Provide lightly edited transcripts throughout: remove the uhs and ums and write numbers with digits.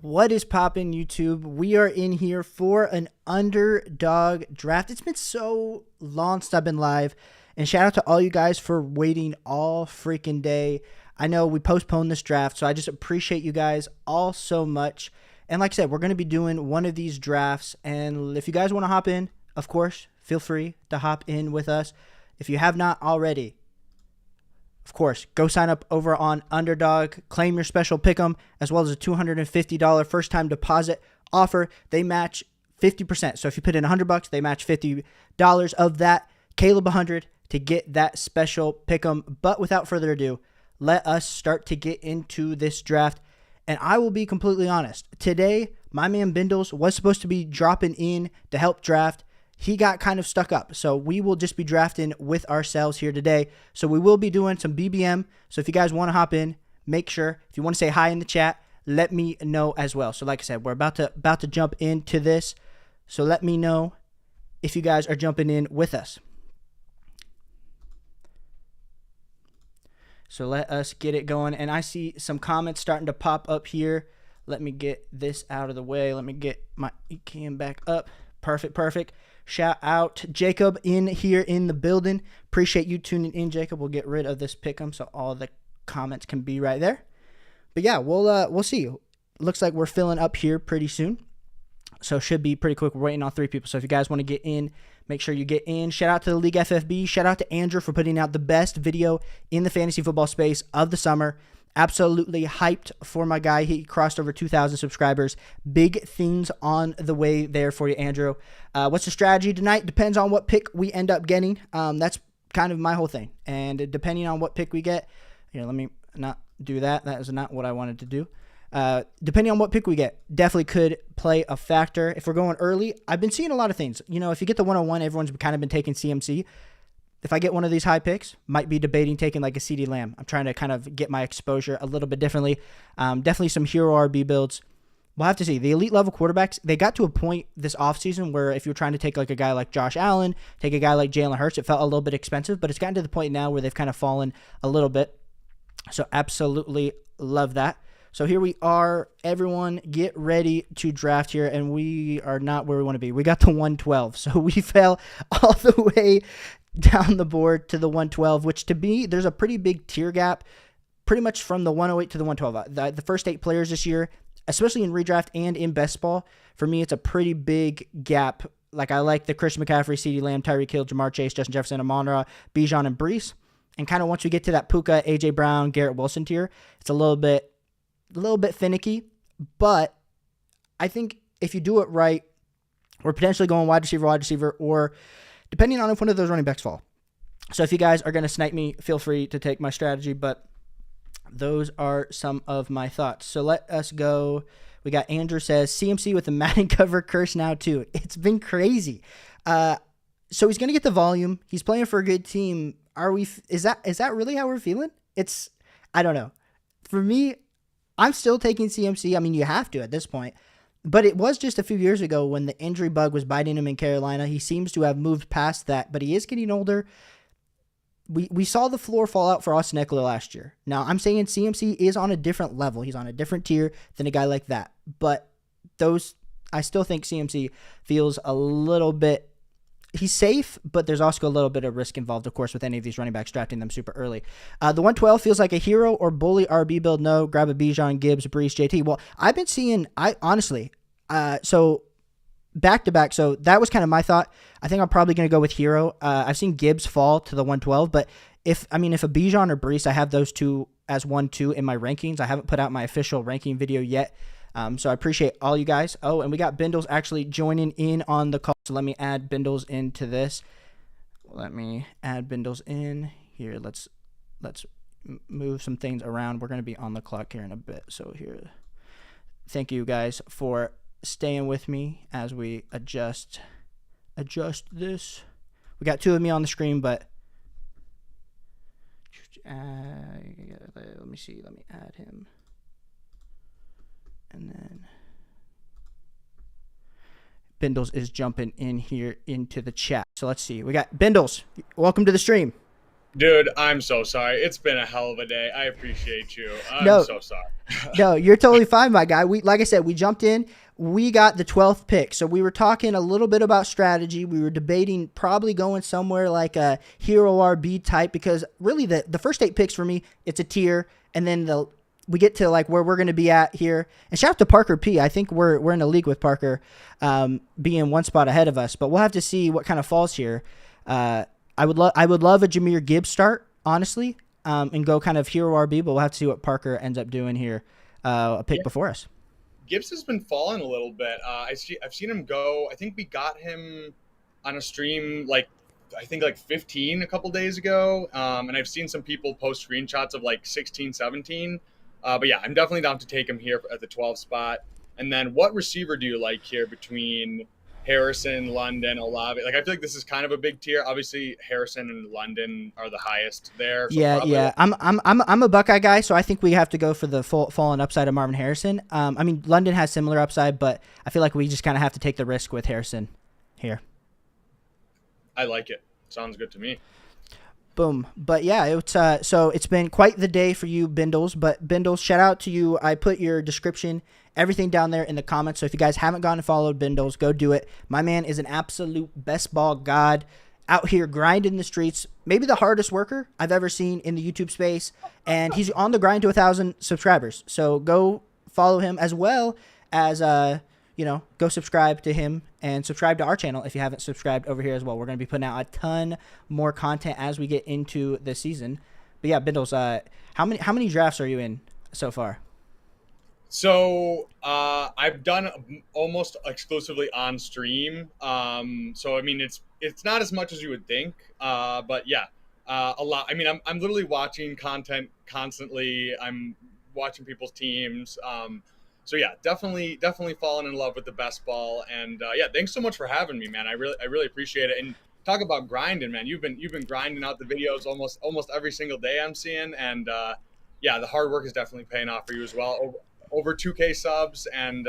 What is poppin', YouTube? We are in here for an Underdog draft. It's been so long since I've been live, and shout out to all you guys for waiting all freaking day. I know we postponed this draft, so I just appreciate you guys all so much. And like I said, we're going to be doing one of these drafts, and if you guys want to hop in, of course, feel free to hop in with us. If you have not already, of course, go sign up over on Underdog, claim your special pick'em, as well as a $250 first-time deposit offer. They match 50%. So if you put in $100, they match $50 of that. Caleb 100 to get that special pick'em. But without further ado, let us start to get into this draft. And I will be completely honest. Today, my man Bindles was supposed to be dropping in to help draft. He got kind of stuck up, so we will just be drafting with ourselves here today. So we will be doing some BBM. So if you guys want to hop in, make sure, if you want to say hi in the chat, let me know as well. So like I said, we're about to jump into this. So let me know if you guys are jumping in with us. So let us get it going. And I see some comments starting to pop up here. Let me get this out of the way. Let me get my cam back up. Perfect. Shout out Jacob in here in the building. Appreciate you tuning in, Jacob. We'll get rid of this pick'em so all the comments can be right there. But yeah, we'll see. Looks like we're filling up here pretty soon, so should be pretty quick. We're waiting on 3 people. So if you guys want to get in, make sure you get in. Shout out to the League FFB. Shout out to Andrew for putting out the best video in the fantasy football space of the summer. Absolutely hyped for my guy. He crossed over 2,000 subscribers. Big things on the way there for you, Andrew. What's the strategy tonight? Depends on what pick we end up getting. That's kind of my whole thing. And depending on what pick we get, here, let me not do that. That is not what I wanted to do. Depending on what pick we get, definitely could play a factor. If we're going early, I've been seeing a lot of things. You know, if you get the 101, everyone's kind of been taking CMC. If I get one of these high picks, might be debating taking like a CD Lamb. I'm trying to kind of get my exposure a little bit differently. Definitely some hero RB builds. We'll have to see. The elite level quarterbacks, they got to a point this offseason where if you're trying to take like a guy like Josh Allen, take a guy like Jalen Hurts, it felt a little bit expensive, but it's gotten to the point now where they've kind of fallen a little bit. So absolutely love that. So here we are. Everyone get ready to draft here, and we are not where we want to be. We got the 112, so we fell all the way down the board to the 112, which to me, there's a pretty big tier gap pretty much from the 108 to the 112. The first 8 players this year, especially in redraft and in best ball, for me, it's a pretty big gap. Like I like the Christian McCaffrey, CeeDee Lamb, Tyreek Hill, Jamar Chase, Justin Jefferson, Amon-Ra, Bijan, and Brees. And kind of once we get to that Puka, A.J. Brown, Garrett Wilson tier, it's a little bit finicky. But I think if you do it right, we're potentially going wide receiver, or depending on if one of those running backs fall. So if you guys are going to snipe me, feel free to take my strategy, but those are some of my thoughts. So let us go. We got Andrew says, CMC with the Madden cover curse now too. It's been crazy. So he's going to get the volume. He's playing for a good team. Is that really how we're feeling? I don't know. For me, I'm still taking CMC. I mean, you have to at this point. But it was just a few years ago when the injury bug was biting him in Carolina. He seems to have moved past that, but he is getting older. We saw the floor fall out for Austin Eckler last year. Now, I'm saying CMC is on a different level. He's on a different tier than a guy like that. But I still think CMC feels a little bit, he's safe, but there's also a little bit of risk involved, of course, with any of these running backs drafting them super early. The 112 feels like a hero or bully RB build. No, grab a Bijan, Gibbs, Brees, JT. Well, I've been seeing, so back-to-back, so that was kind of my thought. I think I'm probably going to go with hero. I've seen Gibbs fall to the 112, but if a Bijan or Brees, I have those two as 1-2 in my rankings. I haven't put out my official ranking video yet. So I appreciate all you guys. Oh, and we got Bindles actually joining in on the call. So let me add Bindles into this. Let me add Bindles in here. Let's move some things around. We're going to be on the clock here in a bit. So here, thank you guys for staying with me as we adjust this. We got 2 of me on the screen, but let me see. Let me add him. And then Bindles is jumping in here into the chat. So let's see. We got Bindles. Welcome to the stream. Dude, I'm so sorry. It's been a hell of a day. I appreciate you. I'm No, so sorry. no, you're totally fine, my guy. We, like I said, we jumped in. We got the 12th pick. So we were talking a little bit about strategy. We were debating probably going somewhere like a hero RB type because really the first 8 picks for me, it's a tier. And then we get to like where we're going to be at here. And shout out to Parker P. I think we're in a league with Parker, being one spot ahead of us. But we'll have to see what kind of falls here. Uh, I would love a Jahmyr Gibbs start, honestly, and go kind of hero RB, but we'll have to see what Parker ends up doing here, a pick Yeah, before us. Gibbs has been falling a little bit. I've seen him go. I think we got him on a stream like I think like 15 a couple days ago, and I've seen some people post screenshots of like 16, 17. But yeah, I'm definitely down to take him here at the 12 spot. And then, what receiver do you like here between Harrison, London, Olave? Like, I feel like this is kind of a big tier. Obviously, Harrison and London are the highest there, so Yeah, probably. yeah. I'm a Buckeye guy, so I think we have to go for the fallen upside of Marvin Harrison. I mean London has similar upside, but I feel like we just kind of have to take the risk with Harrison here. I like it. Sounds good to me. Boom. But yeah, so it's been quite the day for you, Bindles. But Bindles, shout out to you. I put your description, everything down there in the comments. So if you guys haven't gone and followed Bindles, go do it. My man is an absolute best ball god out here grinding the streets. Maybe the hardest worker I've ever seen in the YouTube space, and he's on the grind to 1,000 subscribers. So go follow him as well as go subscribe to him and subscribe to our channel if you haven't subscribed over here as well. We're going to be putting out a ton more content as we get into the season. But yeah, Bindles, how many drafts are you in so far? So I've done almost exclusively on stream. So I mean, it's not as much as you would think. But yeah, a lot. I mean, I'm literally watching content constantly. I'm watching people's teams. So yeah, definitely fallen in love with the best ball. And yeah, thanks so much for having me, man. I really appreciate it. And talk about grinding, man. You've been grinding out the videos almost every single day I'm seeing. And yeah, the hard work is definitely paying off for you as well. Over 2K subs and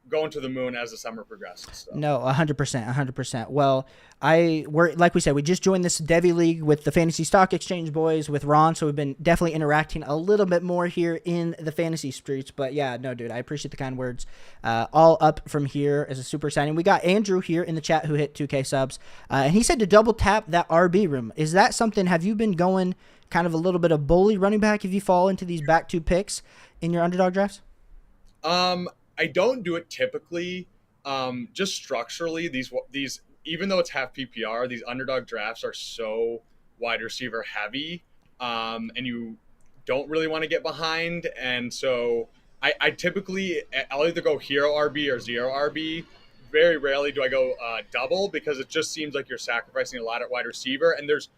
going to the moon as the summer progresses. So. No, 100%, 100%. Well, we're like we said, we just joined this Devi League with the Fantasy Stock Exchange boys with Ron, so we've been definitely interacting a little bit more here in the fantasy streets. But yeah, no, dude, I appreciate the kind words. All up from here is a super exciting. We got Andrew here in the chat who hit 2K subs, and he said to double tap that RB room. Is that something? Have you been going kind of a little bit of bully running back if you fall into these back 2 picks in your underdog drafts? I don't do it typically. Just structurally, these even though it's half PPR, these underdog drafts are so wide receiver heavy, and you don't really want to get behind. And so I typically I'll either go hero RB or zero RB. Very rarely do I go double because it just seems like you're sacrificing a lot at wide receiver. And there's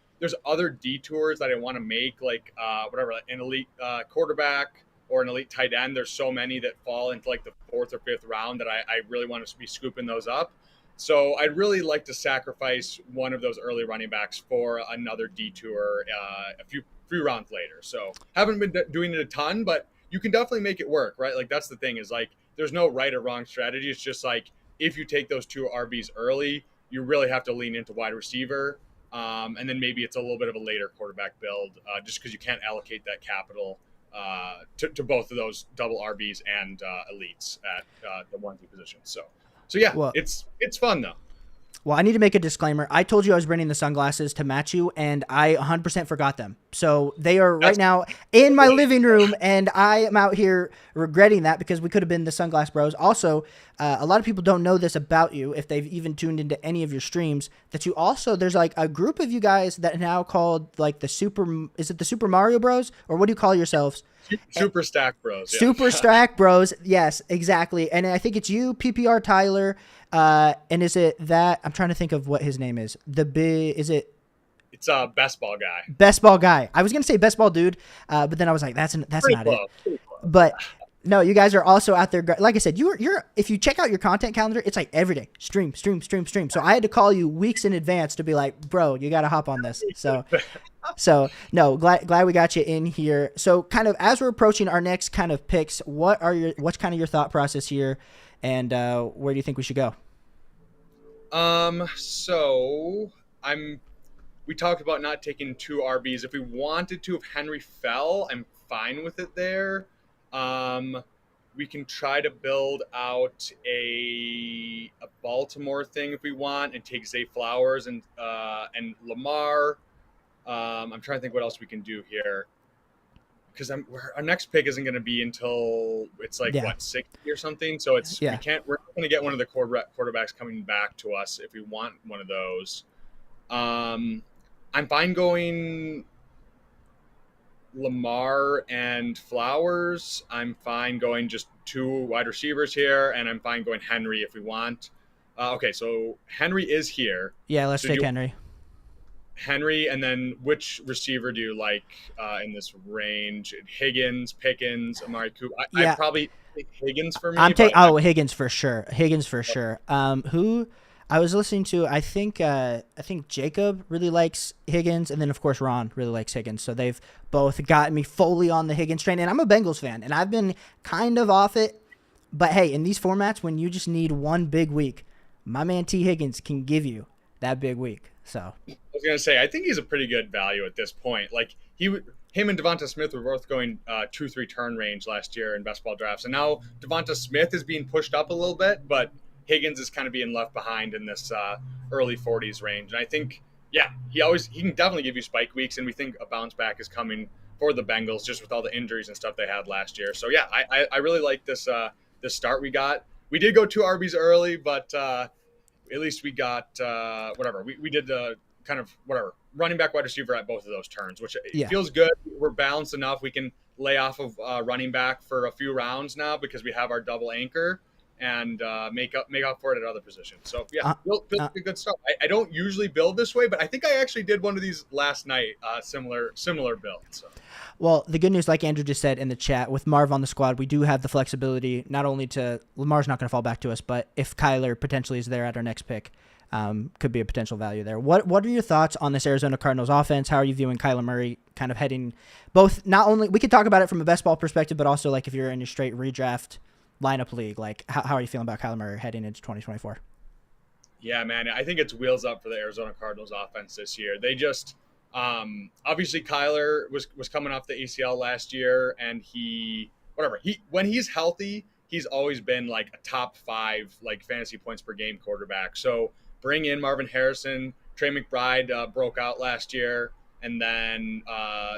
other detours that I want to make, like whatever, like an elite quarterback or an elite tight end. There's so many that fall into like the 4th or 5th round that I really want to be scooping those up. So I'd really like to sacrifice one of those early running backs for another detour a few rounds later. So haven't been doing it a ton, but you can definitely make it work, right? Like that's the thing is like there's no right or wrong strategy. It's just like if you take those 2 RBs early, you really have to lean into wide receiver. And then maybe it's a little bit of a later quarterback build just because you can't allocate that capital to both of those double RBs and elites at the 1-2 positions. So yeah, Well, it's fun though. Well, I need to make a disclaimer. I told you I was bringing the sunglasses to match you, and I 100% forgot them. So they are right That's now in my living room, and I am out here regretting that because we could have been the Sunglass Bros. Also, a lot of people don't know this about you if they've even tuned into any of your streams, that you also, there's like a group of you guys that are now called like is it the Super Mario Bros? Or what do you call yourselves? Super Stack Bros. Yeah. Super Stack Bros. Yes, exactly. And I think it's you, PPR Tyler. And is it that I'm trying to think of what his name is? Is it It's a best ball guy. Best Ball Guy? I was gonna say Best Ball Dude, but then I was like, that's Pretty not it. close. Pretty close. But no, you guys are also out there. Like I said, you're if you check out your content calendar, it's like every day stream, stream, stream, stream. So I had to call you weeks in advance to be like, bro, you got to hop on this. So no, glad we got you in here. So kind of as we're approaching our next kind of picks, what's kind of your thought process here, and where do you think we should go? So I'm we talked about not taking two RBs. If we wanted to, if Henry fell, I'm fine with it there. We can try to build out a Baltimore thing if we want, and take Zay Flowers and Lamar. I'm trying to think what else we can do here, because our next pick isn't going to be until it's like Yeah. what 60 or something. So Yeah. we're not going to get one of the quarterbacks coming back to us if we want one of those. I'm fine going Lamar and Flowers. I'm fine going just two wide receivers here, and I'm fine going Henry if we want. Okay, so Henry is here. Yeah, let's So do take you Henry. Henry, and then which receiver do you like in this range? Higgins, Pickens, Amari Cooper. I'd Yeah, probably take Higgins for me, I'm but taking Higgins for sure. Higgins for sure. Who I was listening to, I think Jacob really likes Higgins, and then of course Ron really likes Higgins. So they've both got me fully on the Higgins train, and I'm a Bengals fan, and I've been kind of off it. But hey, in these formats, when you just need one big week, my man T Higgins can give you that big week. So I was gonna say I think he's a pretty good value at this point. Like him and Devonta Smith were both going 2-3 turn range last year in best ball drafts, and now Devonta Smith is being pushed up a little bit, but Higgins is kind of being left behind in this early 40s range. And I think, yeah, he can definitely give you spike weeks, and we think a bounce back is coming for the Bengals just with all the injuries and stuff they had last year. So yeah, I really like this start we got. We did go two RBs early, but at least we got whatever. We did the kind of whatever running back, wide receiver at both of those turns, which it yeah. feels good. We're balanced enough. We can lay off of running back for a few rounds now because we have our double anchor and make up for it at other positions. So yeah, build a good start. I don't usually build this way, but I think I actually did one of these last night. Similar build. So. Well, the good news, like Andrew just said in the chat, with Marv on the squad, we do have the flexibility not only to Lamar's not going to fall back to us, but if Kyler potentially is there at our next pick, could be a potential value there. What are your thoughts on this Arizona Cardinals offense? How are you viewing Kyler Murray kind of heading both? Not only we could talk about it from a best ball perspective, but also like if you're in a straight redraft lineup league, like how are you feeling about Kyler Murray heading into 2024? Yeah, man, I think it's wheels up for the Arizona Cardinals offense this year. They just obviously Kyler was coming off the ACL last year, and when he's healthy, he's always been like a top 5 like fantasy points per game quarterback. So bring in Marvin Harrison. Trey McBride broke out last year, and then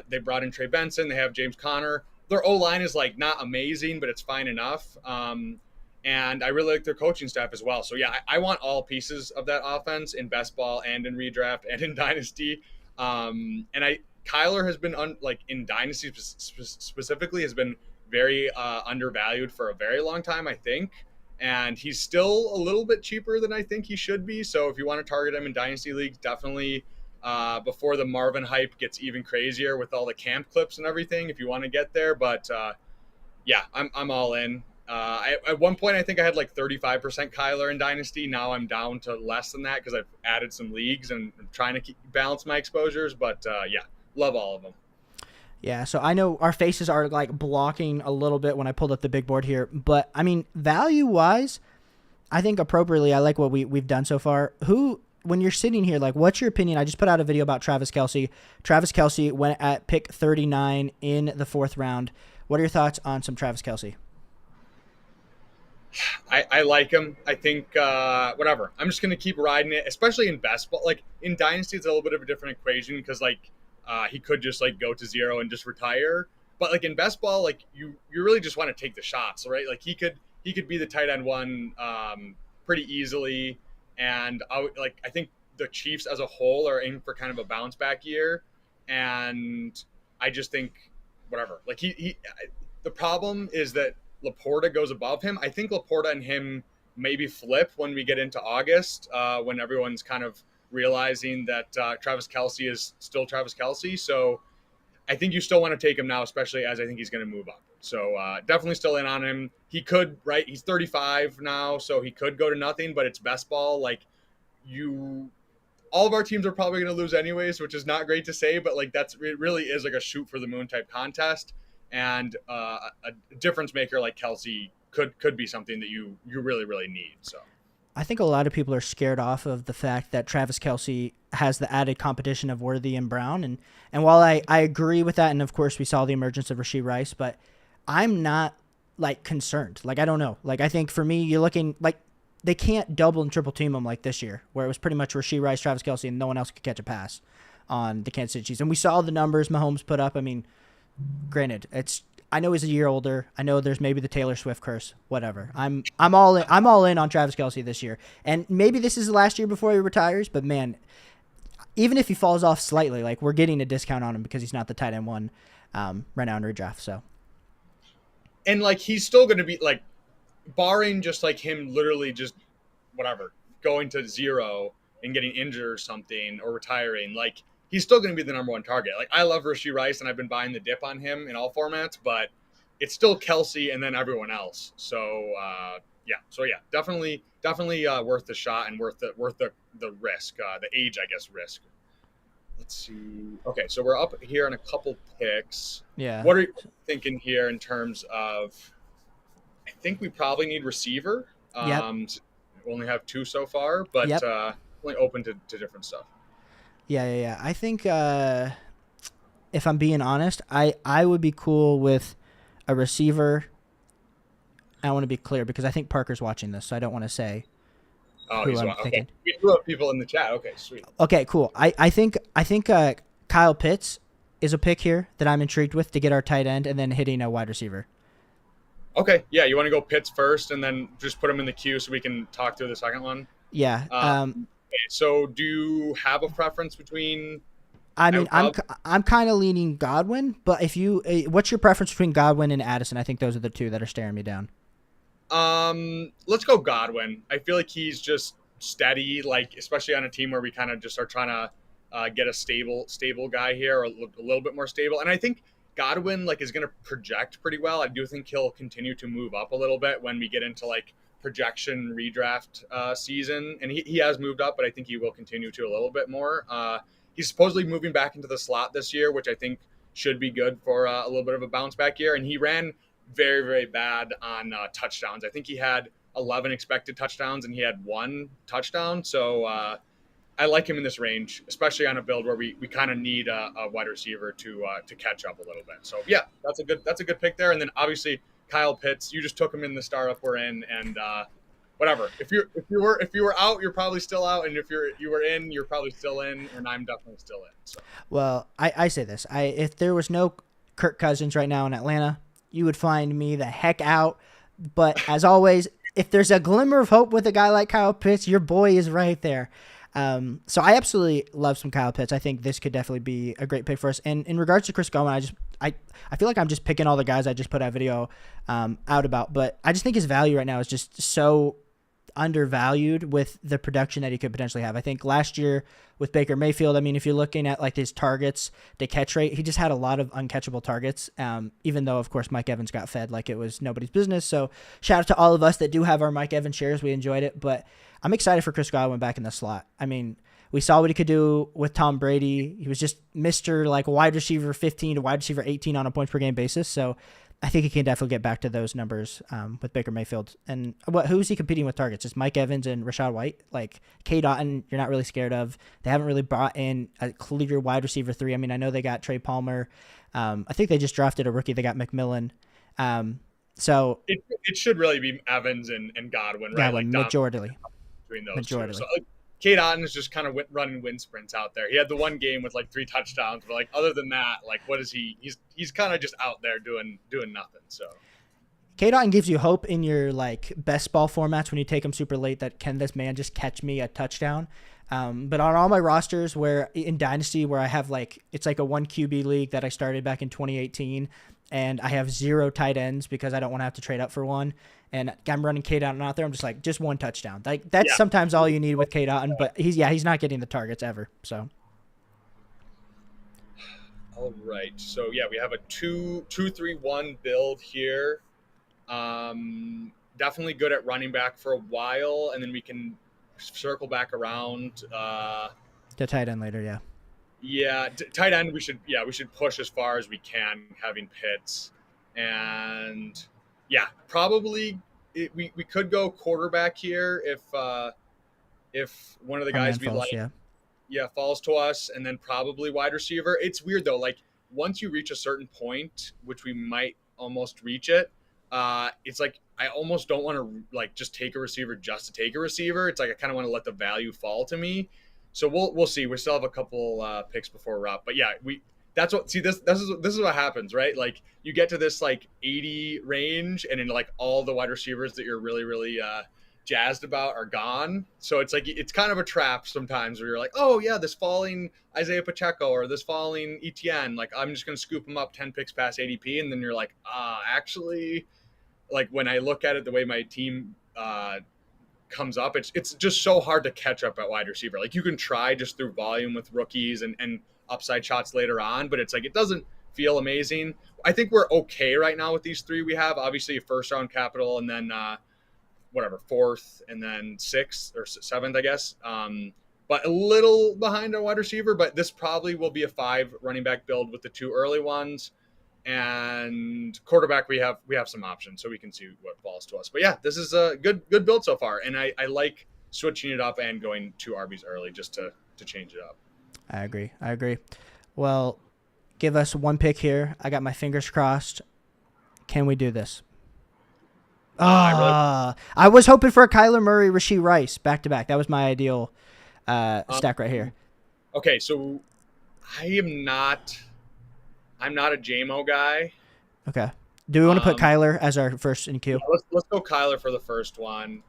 they brought in Trey Benson. They have James Conner. Their O-line is like not amazing, but it's fine enough. And I really like their coaching staff as well. So yeah, I want all pieces of that offense in best ball and in redraft and in dynasty. Kyler has been in dynasty specifically has been very undervalued for a very long time, I think. And he's still a little bit cheaper than I think he should be. So if you want to target him in dynasty leagues, definitely before the Marvin hype gets even crazier with all the camp clips and everything, if you want to get there. But yeah, I'm all in. At one point, I think I had like 35% Kyler in Dynasty. Now I'm down to less than that because I've added some leagues and I'm trying to balance my exposures. But yeah, love all of them. Yeah, so I know our faces are like blocking a little bit when I pulled up the big board here, but I mean, value-wise, I think appropriately, I like what we've done so far. When you're sitting here, like, what's your opinion? I just put out a video about Travis Kelce. Travis Kelce went at pick 39 in the 4th round. What are your thoughts on some Travis Kelce? I like him. I think whatever. I'm just gonna keep riding it, especially in best ball. Like in dynasty, it's a little bit of a different equation because like he could just like go to 0 and just retire. But like in best ball, like you really just want to take the shots, right? Like he could be the tight end one pretty easily. And I think the Chiefs as a whole are in for kind of a bounce back year. And I just think whatever. Like the problem is that Laporta goes above him. I think Laporta and him maybe flip when we get into August, when everyone's kind of realizing that Travis Kelce is still Travis Kelce. So I think you still want to take him now, especially as I think he's going to move up. So definitely still in on him. He could, right? He's 35 now, so he could go to nothing, but it's best ball. Like all of our teams are probably going to lose anyways, which is not great to say, but like it really is like a shoot for the moon type contest. And a difference maker like Kelce could be something that you really, really need. So I think a lot of people are scared off of the fact that Travis Kelsey has the added competition of Worthy and Brown. And while I agree with that, and of course we saw the emergence of Rashee Rice, but I'm not like concerned. Like, I don't know. Like, I think for me, you're looking like they can't double and triple team him like this year, where it was pretty much Rashee Rice, Travis Kelsey, and no one else could catch a pass on the Kansas City Chiefs. And we saw the numbers Mahomes put up. I mean, granted, it's I know he's a year older. I know there's maybe the Taylor Swift curse. Whatever. I'm all in. I'm all in on Travis Kelsey this year. And maybe this is the last year before he retires. But man, even if he falls off slightly, like we're getting a discount on him because he's not the tight end one right now in redraft. So. And like he's still going to be like, barring just like him literally just whatever going to zero and getting injured or something or retiring, like he's still going to be the number one target. Like I love Rashee Rice and I've been buying the dip on him in all formats, but it's still Kelsey and then everyone else. So yeah, definitely worth the shot and worth the risk, the age I guess risk. Let's see. Okay, so we're up here on a couple picks. Yeah. What are you thinking here in terms of? I think we probably need receiver. Yep. We only have two so far, but Yep. only open to different stuff. Yeah. I think if I'm being honest, I would be cool with a receiver. I want to be clear because I think Parker's watching this, so I don't want to say Oh, who he's I'm okay. thinking. We do have people in the chat. Okay, sweet. Okay, cool. I think Kyle Pitts is a pick here that I'm intrigued with to get our tight end and then hitting a wide receiver. Okay, yeah. You want to go Pitts first and then just put him in the queue so we can talk through the second one? Yeah. Okay, so do you have a preference between? I mean, I'm kind of leaning Godwin, but if you, what's your preference between Godwin and Addison? I think those are the two that are staring me down. Let's go Godwin. I feel like he's just steady, like especially on a team where we kind of just are trying to get a stable guy here, or a little bit more stable. And I think Godwin like is going to project pretty well. I do think he'll continue to move up a little bit when we get into like projection redraft season, and he has moved up, but I think he will continue to a little bit more. He's supposedly moving back into the slot this year, which I think should be good for a little bit of a bounce back year. And he ran very, very bad on touchdowns. I think he had 11 expected touchdowns and he had 1 touchdown. So I like him in this range, especially on a build where we kind of need a wide receiver to catch up a little bit. So yeah, that's a good pick there. And then obviously Kyle Pitts, you just took him in the startup we're in, and whatever. If you were out, you're probably still out, and if you were in, you're probably still in, and I'm definitely still in. So. Well, I say this: if there was no Kirk Cousins right now in Atlanta, you would find me the heck out. But as always, if there's a glimmer of hope with a guy like Kyle Pitts, your boy is right there. So I absolutely love some Kyle Pitts. I think this could definitely be a great pick for us. And in regards to Chris Godwin, I feel like I'm just picking all the guys I just put a video out about. But I just think his value right now is just so undervalued with the production that he could potentially have. I think last year with Baker Mayfield, I mean, if you're looking at like his targets to catch rate, he just had a lot of uncatchable targets, even though, of course, Mike Evans got fed like it was nobody's business. So shout out to all of us that do have our Mike Evans shares. We enjoyed it. But I'm excited for Chris Godwin back in the slot. I mean, we saw what he could do with Tom Brady. He was just Mr. like wide receiver 15 to wide receiver 18 on a points per game basis. So I think he can definitely get back to those numbers with Baker Mayfield. And who's he competing with targets? It's Mike Evans and Rachaad White. Like K. Dotton, you're not really scared of. They haven't really brought in a clear wide receiver 3. I mean, I know they got Trey Palmer. I think they just drafted a rookie. They got McMillan. So it should really be Evans and Godwin, right? Godwin, like majority. Between those two. So like, Kate Otten is just kind of running wind sprints out there. He had the one game with like 3 touchdowns, but like other than that, like what is he? He's kind of just out there doing nothing. So Kate Otten gives you hope in your like best ball formats when you take him super late. That can this man just catch me a touchdown? But on all my rosters where in Dynasty where I have like it's like a 1 QB league that I started back in 2018, and I have 0 tight ends because I don't want to have to trade up for one. And I'm running Kate Otten out there. I'm just like, just 1 touchdown. Like that's sometimes all you need with Kate Otten, but he's not getting the targets ever. So. All right. So yeah, we have a 2-3-1 build here. Definitely good at running back for a while, and then we can circle back around. The tight end later, yeah. Yeah, tight end. We should push as far as we can, having Pitts, and yeah, probably we could go quarterback here if one of the Our man guys we falls, like, yeah. yeah, falls to us, and then probably wide receiver. It's weird though. Like once you reach a certain point, which we might almost reach it, it's like I almost don't want to like just take a receiver just to take a receiver. It's like I kind of want to let the value fall to me. So we'll see. We still have a couple picks before we're up, but yeah, we that's what see this is what happens, right? Like you get to this like 80 range, and then like all the wide receivers that you're really jazzed about are gone. So it's like it's kind of a trap sometimes where you're like, oh yeah, this falling Isaiah Pacheco or this falling ETN, like I'm just gonna scoop him up 10 picks past ADP, and then you're like, actually, like when I look at it the way my team comes up, it's just so hard to catch up at wide receiver. Like you can try just through volume with rookies and upside shots later on, but it's like it doesn't feel amazing. I think we're okay right now with these three we have. Obviously, first round capital, and then whatever fourth, and then sixth or seventh, I guess. But a little behind our wide receiver. But this probably will be a 5 running back build with the 2 early ones, and quarterback we have some options, so we can see what falls to us. But yeah, this is a good build so far, and I like switching it up and going 2 RBs early just to change it up. I agree. Well, give us one pick here. I got my fingers crossed. Can we do this? I was hoping for a Kyler Murray, Rashee Rice back to back. That was my ideal stack right here. Okay, so I'm not a JMO guy. Okay. Do we want to put Kyler as our first in queue? Yeah, let's go Kyler for the first one.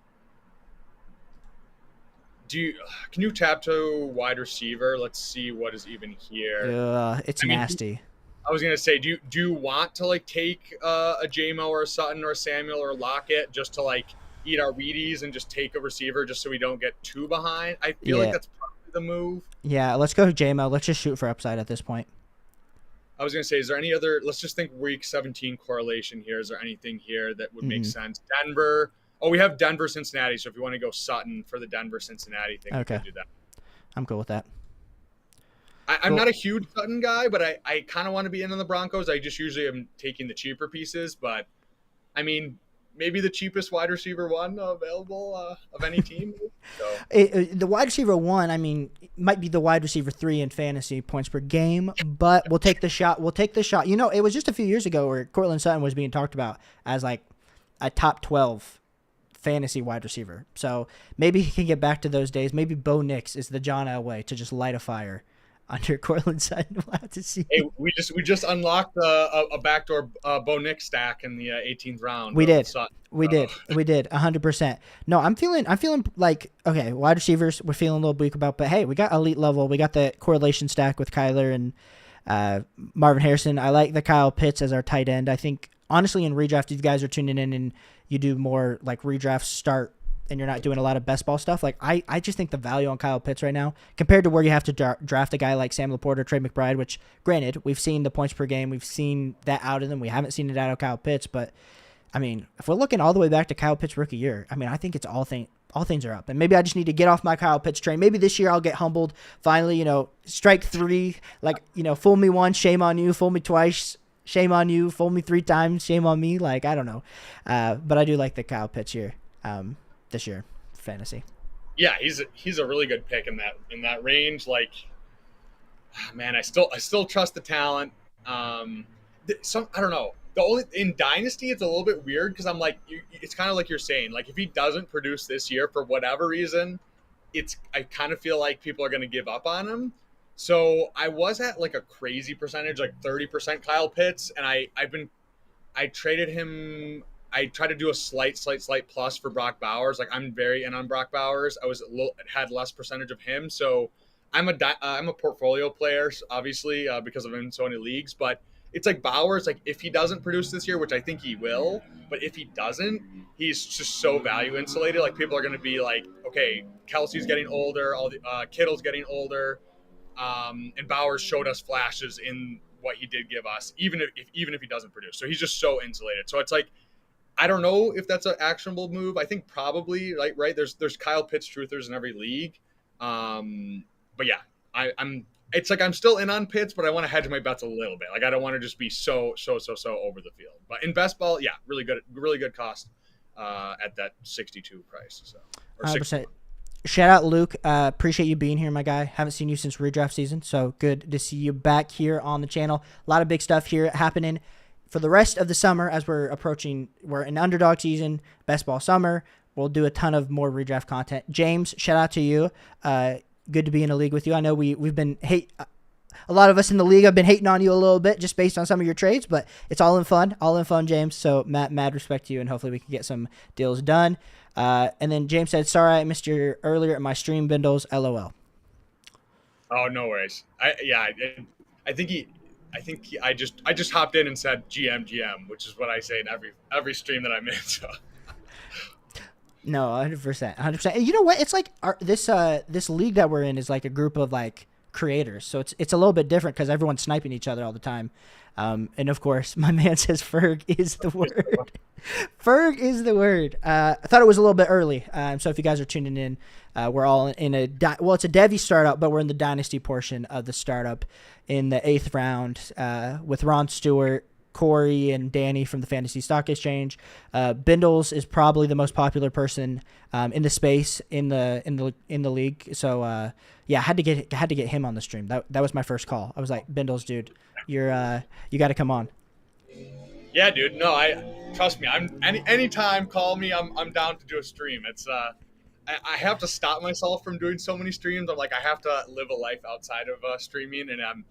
Can you tap to wide receiver? Let's see what is even here. It's nasty. I was gonna say, do you want to like take a JMO or a Sutton or a Samuel or a Lockett just to like eat our Wheaties and just take a receiver just so we don't get too behind? I feel like that's probably the move. Yeah, let's go JMO. Let's just shoot for upside at this point. I was gonna say, is there any other? Let's just think week 17 correlation here. Is there anything here that would make sense? Denver. Oh, we have Denver, Cincinnati. So if you want to go Sutton for the Denver, Cincinnati thing, okay, we can do that. I'm cool with that. I'm not a huge Sutton guy, but I kind of want to be in on the Broncos. I just usually am taking the cheaper pieces, but I mean, maybe the cheapest wide receiver one available of any team. So. The wide receiver one, I mean, might be the wide receiver 3 in fantasy points per game, but we'll take the shot. You know, it was just a few years ago where Courtland Sutton was being talked about as like a top 12 fantasy wide receiver. So maybe he can get back to those days. Maybe Bo Nix is the John Elway to just light a fire under Courtland Sutton. We'll have to see. Hey, we just unlocked a backdoor Bo Nix stack in the 18th round. We did 100%. No, I'm feeling like, okay, wide receivers we're feeling a little bleak about, but hey, we got elite level. We got the correlation stack with Kyler and Marvin Harrison. I like the Kyle Pitts as our tight end. I think honestly in redraft, if you guys are tuning in and you do more like redraft start and you're not doing a lot of best ball stuff, like I just think the value on Kyle Pitts right now compared to where you have to draft a guy like Sam Laporta, Trey McBride, which granted we've seen the points per game, we've seen that out of them, we haven't seen it out of Kyle Pitts, but I mean if we're looking all the way back to Kyle Pitts rookie year, I mean I think it's all things are up, and maybe I just need to get off my Kyle Pitts train. Maybe this year I'll get humbled finally, you know, strike 3, like, you know, fool me once, shame on you, fool me twice, shame on you, fool me 3 times, shame on me. Like, I don't know. But I do like the Kyle Pitts here this year for fantasy. Yeah, he's a really good pick in that range. Like, man, I still trust the talent. I don't know. The only in Dynasty, it's a little bit weird because I'm like, it's kind of like you're saying, like if he doesn't produce this year for whatever reason, I kind of feel like people are going to give up on him. So I was at like a crazy percentage, like 30% Kyle Pitts, and I traded him. I tried to do a slight plus for Brock Bowers. Like I'm very in on Brock Bowers. I was had less percentage of him, so I'm a portfolio player, obviously because I'm in so many leagues. But it's like Bowers, like if he doesn't produce this year, which I think he will, but if he doesn't, he's just so value insulated. Like people are going to be like, okay, Kelsey's getting older, all the Kittle's getting older. And Bowers showed us flashes in what he did give us, even if he doesn't produce. So he's just so insulated. So it's like, I don't know if that's an actionable move. I think probably right. There's Kyle Pitts truthers in every league. But yeah, it's like I'm still in on Pitts, but I want to hedge my bets a little bit. Like I don't want to just be so over the field. But in best ball, yeah, really good cost at that 62 price. So or 100%. 61. Shout out Luke. Appreciate you being here, my guy. Haven't seen you since redraft season, so good to see you back here on the channel. A lot of big stuff here happening for the rest of the summer as we're in underdog season, best ball summer. We'll do a ton of more redraft content. James, shout out to you. Good to be in a league with you. I know we've been a lot of us in the league have been hating on you a little bit just based on some of your trades, but it's all in fun, James. So mad respect to you, and hopefully we can get some deals done. And then James said, "Sorry, I missed you earlier at my stream, Bindles. LOL." Oh, no worries. I just hopped in and said GM, which is what I say in every stream that I'm in. So. No, 100%, 100%. And you know what? It's like this league that we're in is like a group of like creators, so it's a little bit different because everyone's sniping each other all the time. And of course, my man says Ferg is the word. Ferg is the word. I thought it was a little bit early. So if you guys are tuning in, we're all in it's a Devi startup, but we're in the dynasty portion of the startup in the 8th round with Ron Stewart, Corey, and Danny from the Fantasy Stock Exchange. Bindles is probably the most popular person in the space in the league. So yeah, I had to get him on the stream. That was my first call. I was like, Bindles, dude, you got to come on. Yeah, dude. No, trust me. I'm anytime call me. I'm down to do a stream. It's I have to stop myself from doing so many streams. I'm like, I have to live a life outside of streaming, and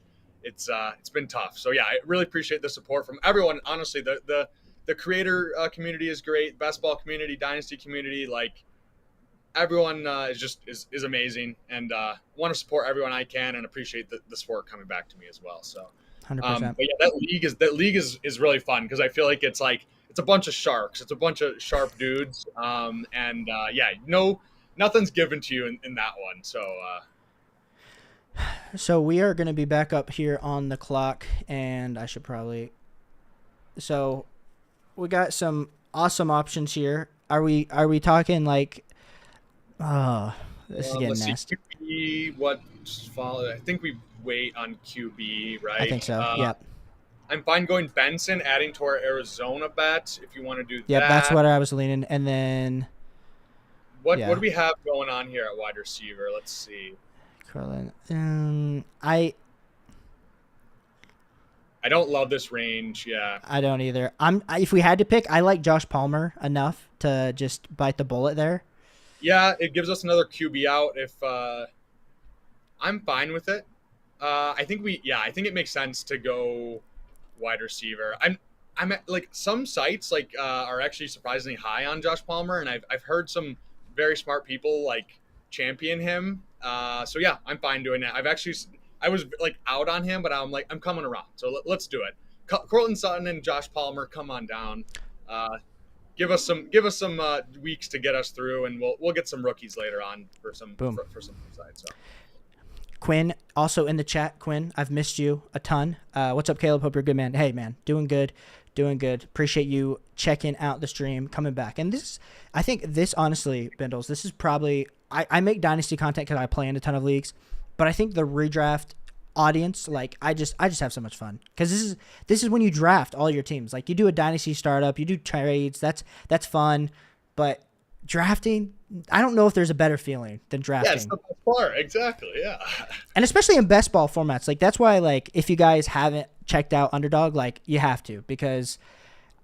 it's been tough. So yeah, I really appreciate the support from everyone. Honestly, the creator community is great. Best ball community, dynasty community, like everyone is amazing, and want to support everyone I can, and appreciate the support coming back to me as well. So. 100%. But yeah, that league is really fun because I feel like it's a bunch of sharks. It's a bunch of sharp dudes. Yeah, nothing's given to you in that one. So we are going to be back up here on the clock, and I should probably. So we got some awesome options here. Are we talking like? Oh, this is getting nasty. QB, what's followed? I think we wait on QB, right? I think so. Yep. I'm fine going Benson, adding to our Arizona bet if you want to do that. Yep, that's what I was leaning. And then what do we have going on here at wide receiver? Let's see. Carlin. I don't love this range. Yeah. I don't either. If we had to pick, I like Josh Palmer enough to just bite the bullet there. Yeah, it gives us another QB out. If I'm fine with it. I think it makes sense to go wide receiver. I'm at, like, some sites like are actually surprisingly high on Josh Palmer, and I've heard some very smart people like champion him. So yeah, I'm fine doing that. I was like out on him, but I'm coming around. So let's do it. Cortland Sutton and Josh Palmer, come on down. Give us some weeks to get us through, and we'll get some rookies later on for some upside. So. Quinn, also in the chat. Quinn, I've missed you a ton. What's up, Caleb? Hope you're good, man. Hey, man, doing good. Appreciate you checking out the stream, coming back. And I think this, honestly, Bindles, this is probably, I make Dynasty content because I play in a ton of leagues, but I think the redraft audience, like, I just have so much fun. Because this is when you draft all your teams. Like, you do a Dynasty startup, you do trades, that's fun, but drafting, I don't know if there's a better feeling than drafting. Yeah, it's the best part. Exactly, yeah. And especially in best ball formats. Like, that's why, like, if you guys haven't checked out Underdog, like, you have to. Because,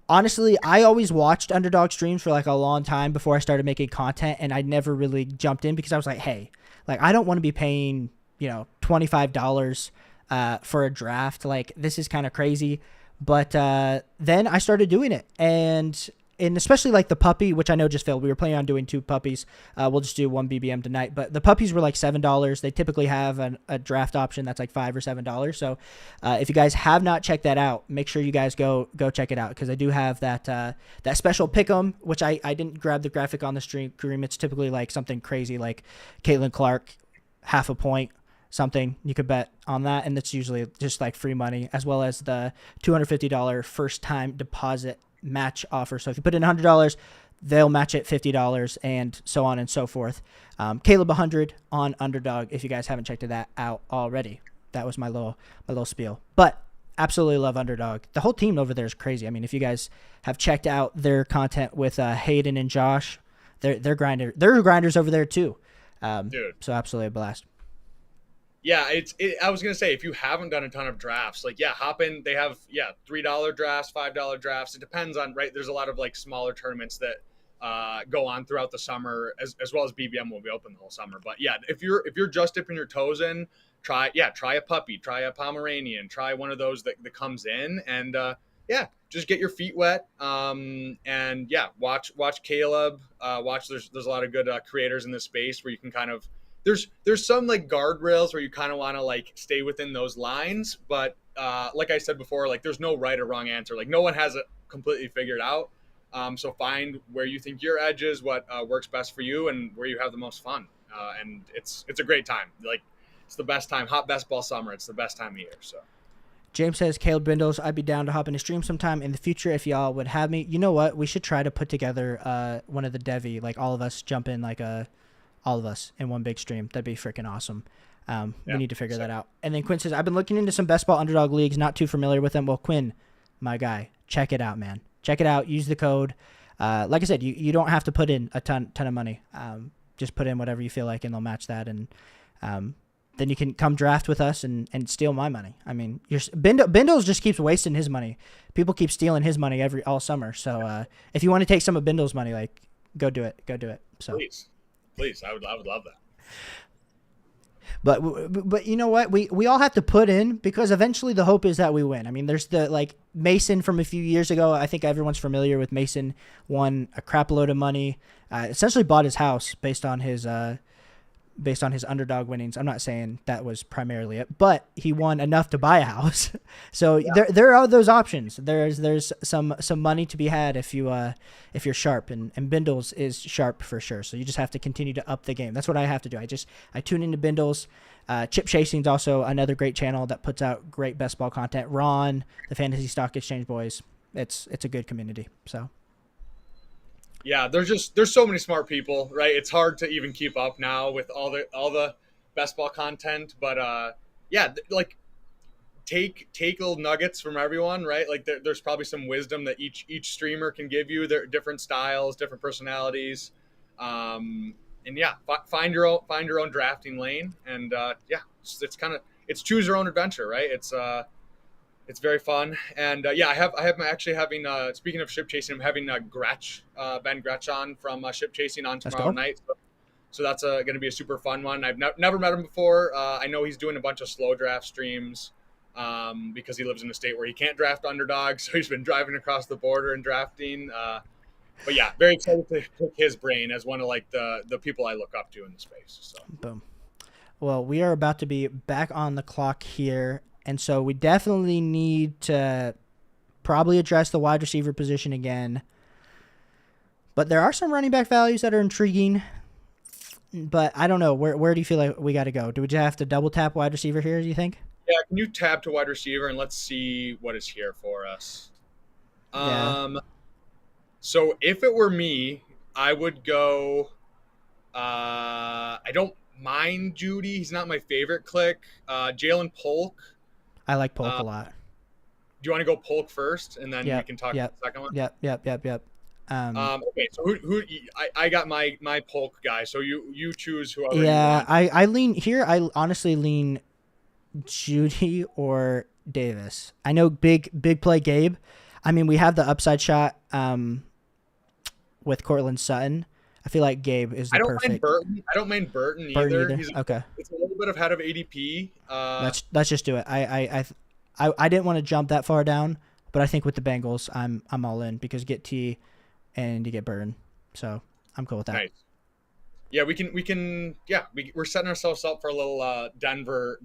honestly, I always watched Underdog streams for, like, a long time before I started making content. And I never really jumped in because I was like, hey, like, I don't want to be paying, $25 for a draft. Like, this is kind of crazy. But then I started doing it. And especially like the puppy, which I know just failed. We were planning on doing 2 puppies. We'll just do 1 BBM tonight. But the puppies were like $7. They typically have a draft option that's like $5 or $7. So if you guys have not checked that out, make sure you guys go check it out, because I do have that special pick'em, which I didn't grab the graphic on the stream. It's typically like something crazy like Caitlin Clark, half a point, something. You could bet on that, and that's usually just like free money, as well as the $250 first time deposit match offer. So if you put in $100, they'll match it $50, and so on and so forth. Caleb 100 on Underdog, if you guys haven't checked that out already. That was my little spiel. But absolutely love Underdog. The whole team over there is crazy. I mean, if you guys have checked out their content with Hayden and Josh, they're grinders over there too. Dude. So absolutely a blast. Yeah, I was gonna say, if you haven't done a ton of drafts, like, yeah, hop in. They have $3 drafts, $5 drafts. It depends on, right. There's a lot of like smaller tournaments that go on throughout the summer, as well as BBM will be open the whole summer. But yeah, if you're just dipping your toes in, try a puppy, try a Pomeranian, try one of those that comes in, and just get your feet wet. And yeah, watch Caleb. There's a lot of good creators in this space where you can kind of, there's some like guardrails where you kind of want to like stay within those lines, but like I said before, like there's no right or wrong answer. Like no one has it completely figured out. So find where you think your edge is, what works best for you, and where you have the most fun. And it's a great time. Like it's the best time. Hot best ball summer. It's the best time of year. So. James says, Caleb Bindles, I'd be down to hop in a stream sometime in the future if y'all would have me. You know what? We should try to put together one of the Devi, like all of us jump in, like all of us in one big stream. That'd be freaking awesome. We need to figure that out. And then Quinn says, I've been looking into some best ball Underdog leagues, not too familiar with them. Well, Quinn, my guy, check it out, man. Check it out. Use the code. Like I said, you don't have to put in a ton of money. Just put in whatever you feel like, and they'll match that. And then you can come draft with us and steal my money. I mean, Bindles just keeps wasting his money. People keep stealing his money all summer. So if you want to take some of Bindles' money, like, go do it. So Please, I would love that. But you know what? We all have to put in, because eventually the hope is that we win. I mean, there's the like Mason from a few years ago. I think everyone's familiar with Mason. Won a crap load of money. Essentially bought his house based on his Underdog winnings. I'm not saying that was primarily it, but he won enough to buy a house. So there are those options. There's some money to be had if you're sharp, and Bindles is sharp for sure. So you just have to continue to up the game. That's what I have to do. I tune into Bindles. Chip Chasing is also another great channel that puts out great best ball content. Ron, the Fantasy Stock Exchange boys. It's a good community. So. Yeah, there's so many smart people, right? It's hard to even keep up now with all the best ball content, but like take little nuggets from everyone, right? Like there's probably some wisdom that each streamer can give you. They're different styles, different personalities, and find your own drafting lane, and it's choose your own adventure, right? It's very fun, and I'm actually having. Speaking of ship chasing, I'm having Ben Gretsch on from ship chasing on tomorrow night. So that's going to be a super fun one. I've never met him before. I know he's doing a bunch of slow draft streams because he lives in a state where he can't draft Underdog, so he's been driving across the border and drafting. But yeah, very excited to pick his brain as one of like the people I look up to in the space. So boom. Well, we are about to be back on the clock here. And so we definitely need to probably address the wide receiver position again. But there are some running back values that are intriguing. But I don't know. Where do you feel like we got to go? Do we just have to double tap wide receiver here, do you think? Yeah, can you tab to wide receiver and let's see what is here for us? So if it were me, I would go I don't mind Judy. He's not my favorite click. Jalen Polk. I like Polk a lot. Do you want to go Polk first, and then we can talk about the second one? Yep. Okay, so who I got my Polk guy. So you choose whoever. Yeah, you want. I lean here. I honestly lean Judy or Davis. I know big play Gabe. I mean, we have the upside shot with Cortland Sutton. I feel like Gabe is the perfect. I don't mind Burton either. Okay. It's a little bit ahead of ADP. Let's just do it. I didn't want to jump that far down, but I think with the Bengals, I'm all in because you get T and you get Burton. So I'm cool with that. Nice. Yeah, we're setting ourselves up for a little Denver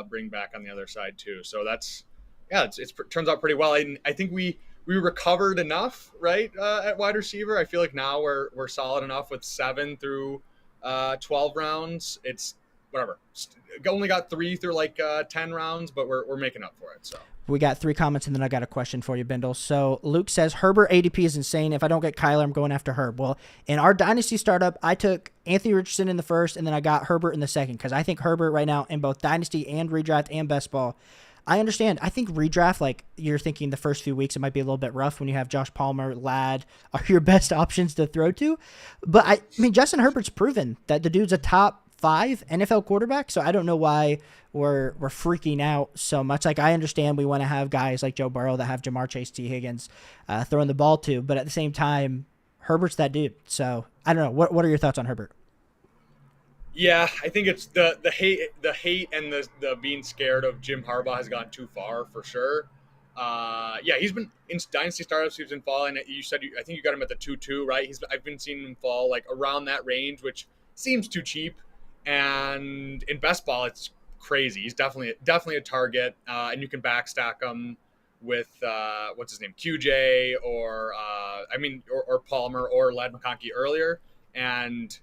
bring back on the other side too. So it turns out pretty well. I think we recovered enough, right, at wide receiver. I feel like now we're solid enough with 7 through 12 rounds. It's whatever. Only got 3 through 10 rounds, but we're making up for it. So we got 3 comments, and then I got a question for you, Bindle. So Luke says Herbert ADP is insane. If I don't get Kyler, I'm going after Herb. Well, in our dynasty startup, I took Anthony Richardson in the first, and then I got Herbert in the second because I think Herbert right now in both dynasty and redraft and best ball. I understand. I think redraft, like you're thinking the first few weeks, it might be a little bit rough when you have Josh Palmer, Ladd are your best options to throw to. But I mean, Justin Herbert's proven that the dude's a top 5 NFL quarterback. So I don't know why we're freaking out so much. Like I understand we want to have guys like Joe Burrow that have Jamar Chase, T Higgins throwing the ball to, but at the same time, Herbert's that dude. So I don't know. What are your thoughts on Herbert? Yeah, I think it's the hate and the being scared of Jim Harbaugh has gone too far for sure. Yeah, he's been in dynasty startups. He's been falling. You said I think you got him at the 2-2, right? I've been seeing him fall like around that range, which seems too cheap. And in best ball, it's crazy. He's definitely a target, and you can backstack him with what's his name, QJ, or or Palmer or Ladd McConkey earlier, and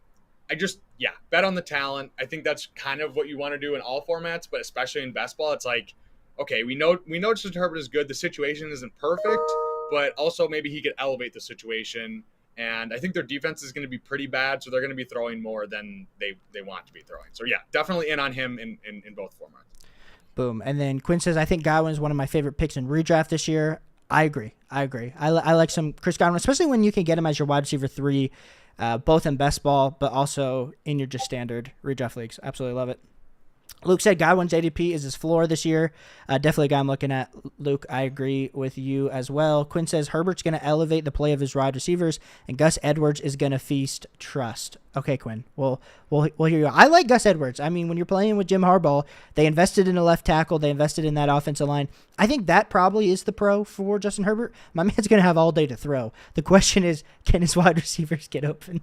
yeah, bet on the talent. I think that's kind of what you want to do in all formats, but especially in best ball, it's like, okay, we know Justin Herbert is good. The situation isn't perfect, but also maybe he could elevate the situation. And I think their defense is going to be pretty bad, so they're going to be throwing more than they want to be throwing. So yeah, definitely in on him in both formats. Boom. And then Quinn says, I think Godwin is one of my favorite picks in redraft this year. I agree. I like some Chris Godwin, especially when you can get him as your wide receiver 3, both in best ball, but also in your just standard redraft leagues. Absolutely love it. Luke said Godwin's ADP is his floor this year. Definitely a guy I'm looking at. Luke, I agree with you as well. Quinn says Herbert's going to elevate the play of his wide receivers, and Gus Edwards is going to feast trust. Okay, Quinn, we'll hear you. I like Gus Edwards. I mean, when you're playing with Jim Harbaugh, they invested in a left tackle. They invested in that offensive line. I think that probably is the pro for Justin Herbert. My man's going to have all day to throw. The question is, can his wide receivers get open?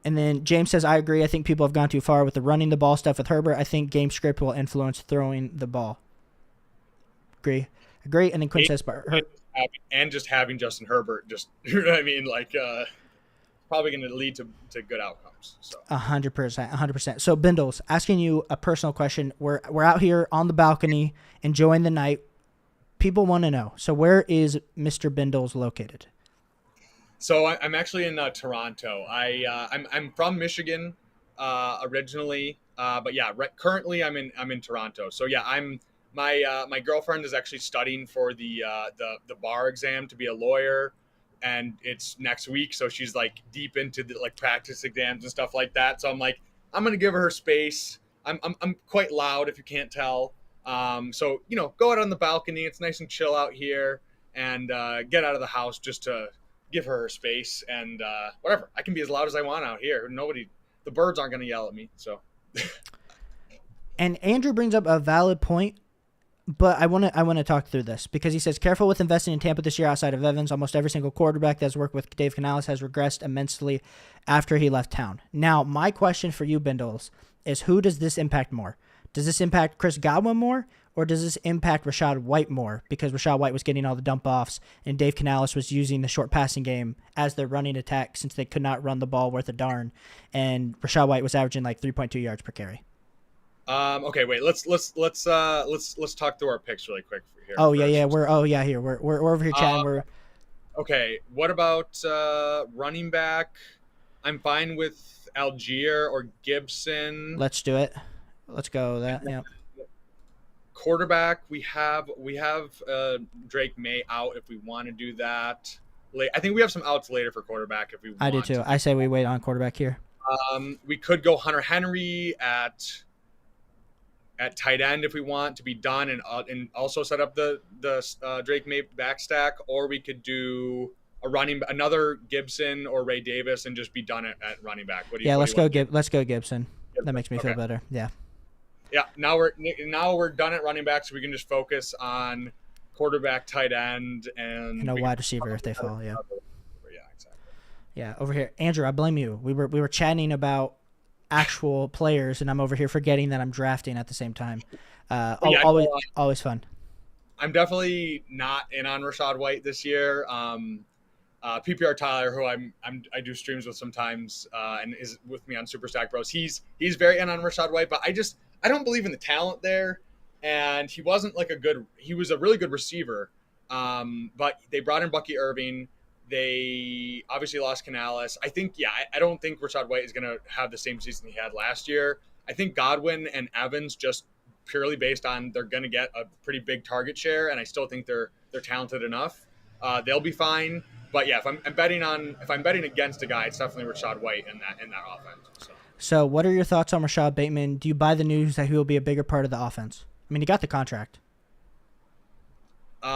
And then James says, I agree. I think people have gone too far with the running the ball stuff with Herbert. I think game script will influence throwing the ball. Agree. And then Quinn says, and just having Justin Herbert, just, you know what I mean? Like, probably going to lead to good outcomes. So 100%. So Bindles, asking you a personal question. We're out here on the balcony enjoying the night. People want to know. So where is Mr. Bindles located? So I'm actually in Toronto. I'm from Michigan originally, but yeah, currently I'm in Toronto. So yeah, my girlfriend is actually studying for the bar exam to be a lawyer, and it's next week. So she's like deep into the like practice exams and stuff like that. So I'm like, I'm gonna give her space. I'm quite loud if you can't tell. So go out on the balcony. It's nice and chill out here, and get out of the house just to give her space, and whatever. I can be as loud as I want out here. The birds aren't going to yell at me. So, and Andrew brings up a valid point, but I want to talk through this because he says, careful with investing in Tampa this year outside of Evans. Almost every single quarterback that's worked with Dave Canales has regressed immensely after he left town. Now, my question for you, Bindles, is who does this impact more? Does this impact Chris Godwin more, or does this impact Rachaad White more? Because Rachaad White was getting all the dump offs, and Dave Canales was using the short passing game as their running attack since they could not run the ball worth a darn, and Rachaad White was averaging like 3.2 yards per carry. Okay, wait. Let's talk through our picks really quick here. Oh yeah. We're over here chatting. Okay. What about running back? I'm fine with Algier or Gibson. Let's do it. Let's go that. Yeah. Quarterback, we have Drake May out if we want to do that. I think we have some outs later for quarterback if we want. I do too. I say we wait on quarterback here. We could go Hunter Henry at tight end if we want to be done, and also set up the Drake May backstack, or we could do another Gibson or Ray Davis and just be done at running back. Let's go Gibson. That makes me feel better. Yeah. Yeah, now we're done at running back, so we can just focus on quarterback, tight end, and a wide receiver if they fall. Yeah. Yeah, exactly. Yeah, over here, Andrew, I blame you. We were chatting about actual players, and I'm over here forgetting that I'm drafting at the same time. Always fun. I'm definitely not in on Rachaad White this year. PPR Tyler, who I do streams with sometimes, and is with me on Super Stack Bros. He's very in on Rachaad White, but I don't believe in the talent there, and he was a really good receiver, but they brought in Bucky Irving. They obviously lost Canales. I don't think Rachaad White is going to have the same season he had last year, I think Godwin and Evans just purely based on they're going to get a pretty big target share, and I still think they're talented enough. They'll be fine. But yeah, if I'm betting against a guy, it's definitely Rachaad White in that offense. So what are your thoughts on Rashad Bateman? Do you buy the news that he will be a bigger part of the offense? I mean, he got the contract. Do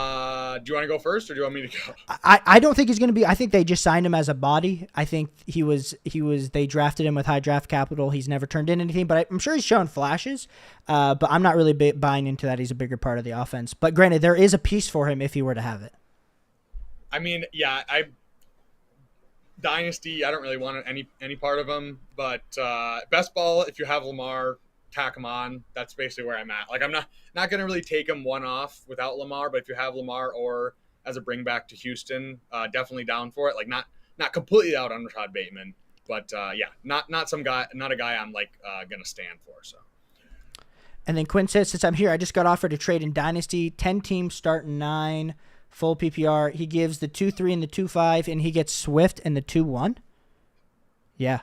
you want to go first, or do you want me to go? I don't think he's going to be. I think they just signed him as a body. I think they drafted him with high draft capital. He's never turned in anything, but I'm sure he's shown flashes. But I'm not really buying into that he's a bigger part of the offense. But granted, there is a piece for him if he were to have it. I mean, yeah, Dynasty, I don't really want any part of him, but best ball, if you have Lamar, tack him on. That's basically where I'm at. Like, I'm not going to really take him one off without Lamar, but if you have Lamar or as a bring back to Houston, definitely down for it. Like, not completely out on Rashad Bateman, but yeah, not a guy I'm like going to stand for. So. And then Quinn says, since I'm here, I just got offered a trade in Dynasty. 10 teams start 9. Full PPR. He gives the 2-3 and the 2-5, and he gets Swift and the 2-1. Yeah.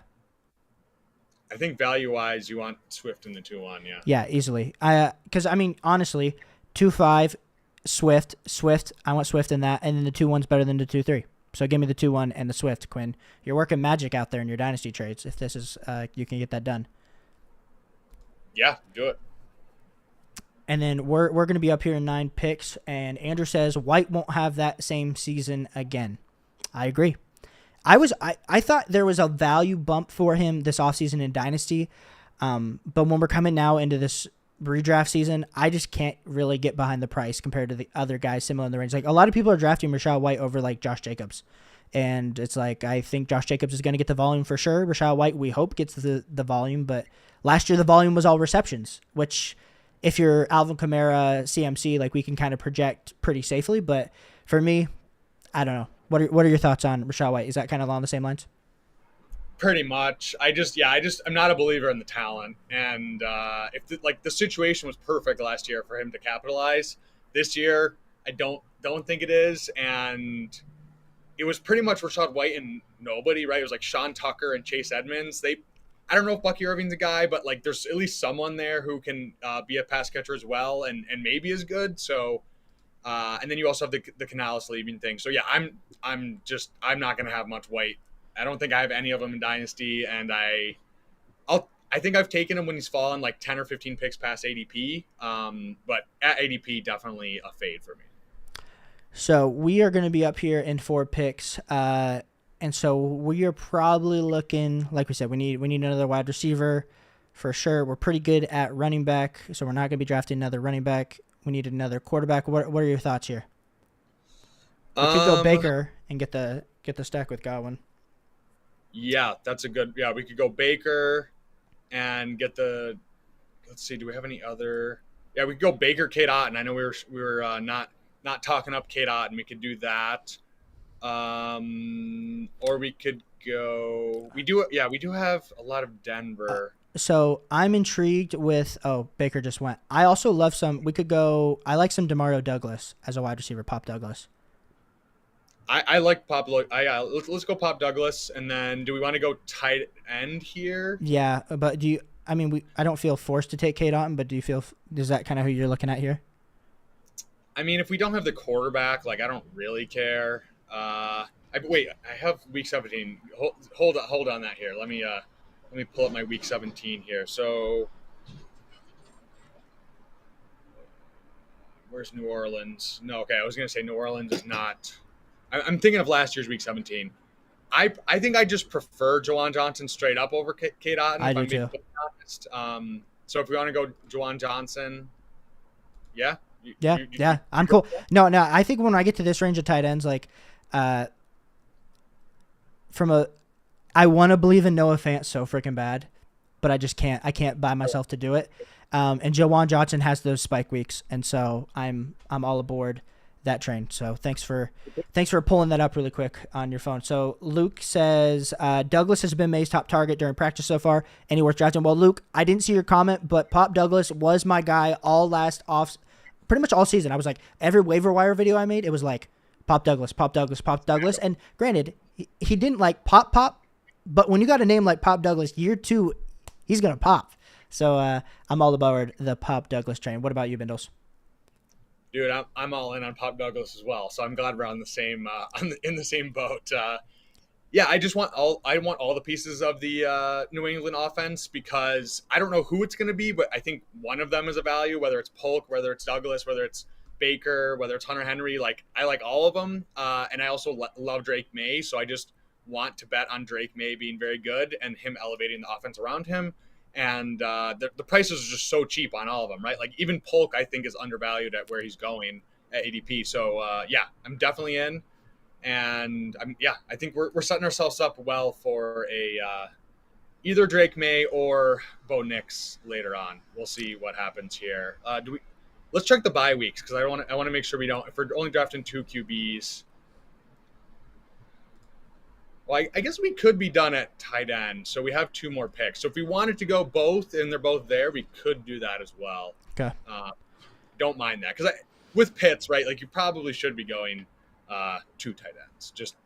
I think value-wise, you want Swift in the 2-1, yeah. Yeah, easily. Because, I mean, honestly, 2-5, Swift, I want Swift in that, and then the 2-1's better than the 2-3. So give me the 2-1 and the Swift, Quinn. You're working magic out there in your Dynasty trades if this is you can get that done. Yeah, do it. And then we're going to be up here in 9 picks, and Andrew says White won't have that same season again. I agree. I thought there was a value bump for him this offseason in Dynasty, but when we're coming now into this redraft season, I just can't really get behind the price compared to the other guys similar in the range. Like, a lot of people are drafting Rachaad White over like Josh Jacobs, and it's like I think Josh Jacobs is going to get the volume for sure. Rachaad White, we hope, gets the volume, but last year the volume was all receptions, which if you're Alvin Kamara, CMC, like we can kind of project pretty safely. But for me, I don't know. What are your thoughts on Rachaad White? Is that kind of along the same lines? Pretty much. I'm not a believer in the talent. And if the situation was perfect last year for him to capitalize, this year I don't think it is. And it was pretty much Rachaad White and nobody, right? It was like Sean Tucker and Chase Edmonds. I don't know if Bucky Irving's a guy, but like there's at least someone there who can be a pass catcher as well and maybe is good. So, and then you also have the Canales leaving thing. So yeah, I'm not going to have much White. I don't think I have any of them in Dynasty, and I think I've taken him when he's fallen like 10 or 15 picks past ADP. But at ADP, definitely a fade for me. So we are going to be up here in 4 picks. And so we are probably looking, like we said, we need another wide receiver for sure. We're pretty good at running back, so we're not going to be drafting another running back. We need another quarterback. What are your thoughts here? We could go Baker and get the stack with Godwin. Yeah, that's a good. Yeah, we could go Baker and get the. Let's see. Do we have any other? Yeah, we could go Baker, Kate Otten. I know we were not talking up Kate Otten. We could do that. Or we could go. We do have a lot of Denver. So I'm intrigued with. Oh, Baker just went. I also love some. We could go. I like some Demario Douglas as a wide receiver. Pop Douglas. I like Pop. Let's go Pop Douglas, and then do we want to go tight end here? Yeah, but do you? I mean, I don't feel forced to take Kate Otten, but do you feel? Is that kind of who you're looking at here? I mean, if we don't have the quarterback, like I don't really care. Wait, I have week 17. Hold on that here. Let me pull up my week 17 here. So where's New Orleans? No, okay. I was gonna say New Orleans is not. I'm thinking of last year's week 17. I think I just prefer Juwan Johnson straight up over Kate Otten. I do too. Honest. So if we want to go Juwan Johnson, yeah. Yeah. I'm cool. No. I think when I get to this range of tight ends, like, I want to believe in Noah Fant so freaking bad, but I just can't. I can't buy myself to do it. And Juwan Johnson has those spike weeks, and so I'm all aboard that train. So thanks for pulling that up really quick on your phone. So Luke says Douglas has been May's top target during practice so far. Any worth drafting? Well, Luke, I didn't see your comment, but Pop Douglas was my guy all pretty much all season. I was like, every waiver wire video I made, it was like Pop Douglas. And granted, he didn't like pop, but when you got a name like Pop Douglas, year 2, he's gonna pop. So I'm all about the Pop Douglas train. What about you, Bindles? Dude, I'm all in on Pop Douglas as well. So I'm glad we're on the same in the same boat. Yeah, I want all the pieces of the New England offense because I don't know who it's going to be, but I think one of them is a value. Whether it's Polk, whether it's Douglas, whether it's Baker, whether it's Hunter Henry, like I like all of them, and I also love Drake May. So I just want to bet on Drake May being very good and him elevating the offense around him. And the prices are just so cheap on all of them, right? Like even Polk, I think is undervalued at where he's going at ADP. So yeah, I'm definitely in. And I think we're setting ourselves up well for a either Drake May or Bo Nix later on. We'll see what happens here. Let's check the bye weeks because I want to make sure we don't. If we're only drafting 2 QBs, well, I guess we could be done at tight end. So we have 2 more picks. So if we wanted to go both and they're both there, we could do that as well. Okay. Don't mind that because with Pitts, right? Like you probably should be going 2 tight ends, just